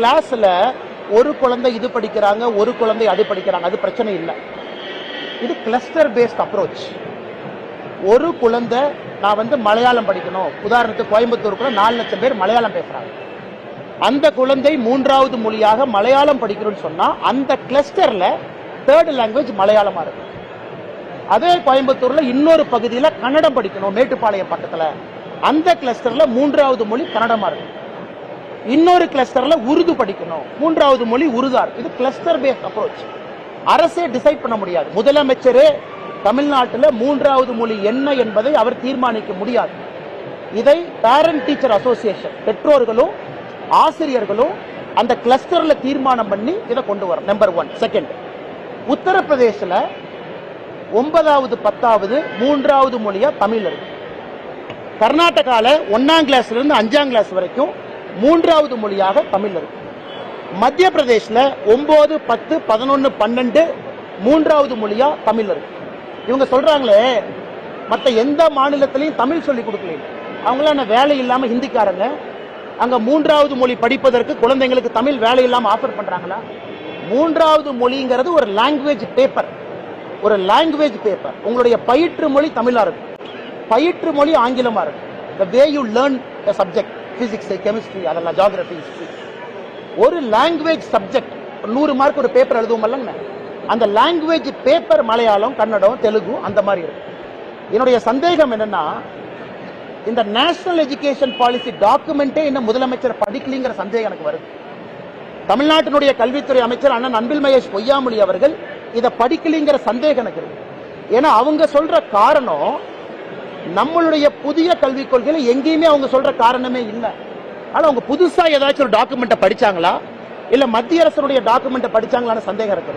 கிளாஸ்ல ஒரு குழந்தை இது படிக்கிறாங்க, ஒரு குழந்தை அது படிக்கிறாங்க, அது பிரச்சனை இல்லை. இது கிளஸ்டர் பேஸ்ட் அப்ரோச். ஒரு குழந்தை நான் மலையாளம் படிக்கணும், உதாரணத்துக்கு கோயம்புத்தூருக்குள்ள 4 லட்சம் பேர் மலையாளம் பேசுறாங்க. அந்த குழந்தை 3வது மொழியாக மலையாளம் படிக்கணும்னு சொன்னா அந்த கிளஸ்டர்ல 3rd லாங்குவேஜ் மலையாளமா இருக்கு. அதே கோயம்புத்தூர்ல இன்னொரு பகுதியில கன்னடம் படிக்கணும், மேட்டுப்பாளையம் பக்கத்துல, அந்த கிளஸ்டர்ல 3வது மொழி கன்னடமா இருக்கு. இன்னொரு கிளஸ்டர்ல உருது படிக்கணும், 3வது மொழி உருதா இருக்கு. இது கிளஸ்டர் பேஸ்ட் அப்ரோச். அரசே டிசைட் பண்ண முடியாது. முதலமைச்சரே தமிழ்நாட்டில் 3வது மொழி என்ன என்பதை அவர் தீர்மானிக்க முடியாது. இதை பேரண்ட் டீச்சர் அசோசியேஷன், பெற்றோர்களும் ஆசிரியர்களும் அந்த கிளஸ்டர்ல தீர்மானம் பண்ணி இதை கொண்டு வரும். நம்பர் 1. செகண்ட், உத்தரப்பிரதேசல 9வது 10வது 3வது மொழியா தமிழ் இருக்கு. கர்நாடகால 1ஆம் கிளாஸ்ல இருந்து 5ஆம் கிளாஸ் வரைக்கும் 3வது மொழியாக தமிழ் இருக்கு. மத்திய பிரதேசல 9, 10, 11, 12 3வது மொழியா தமிழ் இருக்கு. இவங்க சொல்றாங்களே மற்ற எந்த மாநிலத்திலையும் தமிழ் சொல்லி கொடுக்கல, அவங்கள வேலை இல்லாம ஹிந்திக்காரங்க அங்க 3வது மொழி படிப்பதற்கு குழந்தைங்களுக்கு தமிழ் வேலை இல்லாம ஆஃபர் பண்றாங்களா? 3வது மொழிங்கிறது ஒரு லாங்குவேஜ் பேப்பர், ஒரு லாங்குவேஜ் பேப்பர். உங்களுடைய பயிற்று மொழி தமிழா இருக்கு, பயிற்று மொழி ஆங்கிலமா இருக்கு. the way you learn a subject, physics, chemistry, அதெல்லாம் geography, history, ஒரு லாங்குவேஜ் சப்ஜெக்ட் 100 மார்க் ஒரு பேப்பர் எழுதுவோம் இல்லைங்க, அந்த லாங்குவேஜ் பேப்பர் மலையாளம், கன்னடம், தெலுங்கு அந்த மாதிரி இருக்கு. என்னுடைய சந்தேகம் என்னன்னா, இந்த நேஷனல் எஜுகேஷன் பாலிசி டாக்குமெண்டே இன்னும் முதலமைச்சர் படிக்கலிங்கிற சந்தேகம் எனக்கு வருது. தமிழ்நாட்டினுடைய கல்வித்துறை அமைச்சர் அண்ணன் அன்பில் மகேஷ் பொய்யாமொழி அவர்கள் இதை படிக்கலிங்கிற சந்தேகம் எனக்கு இருக்கு. ஏன்னா அவங்க சொல்ற காரணம் நம்மளுடைய புதிய கல்விக் கொள்கையில எங்கேயுமே அவங்க சொல்ற காரணமே இல்லை. ஆனா அவங்க புதுசா ஏதாச்சும் ஒரு டாக்குமெண்ட்டை படிச்சாங்களா இல்ல மத்திய அரசுடைய டாக்குமெண்ட்டை படிச்சாங்களான்னு சந்தேகம் இருக்கு.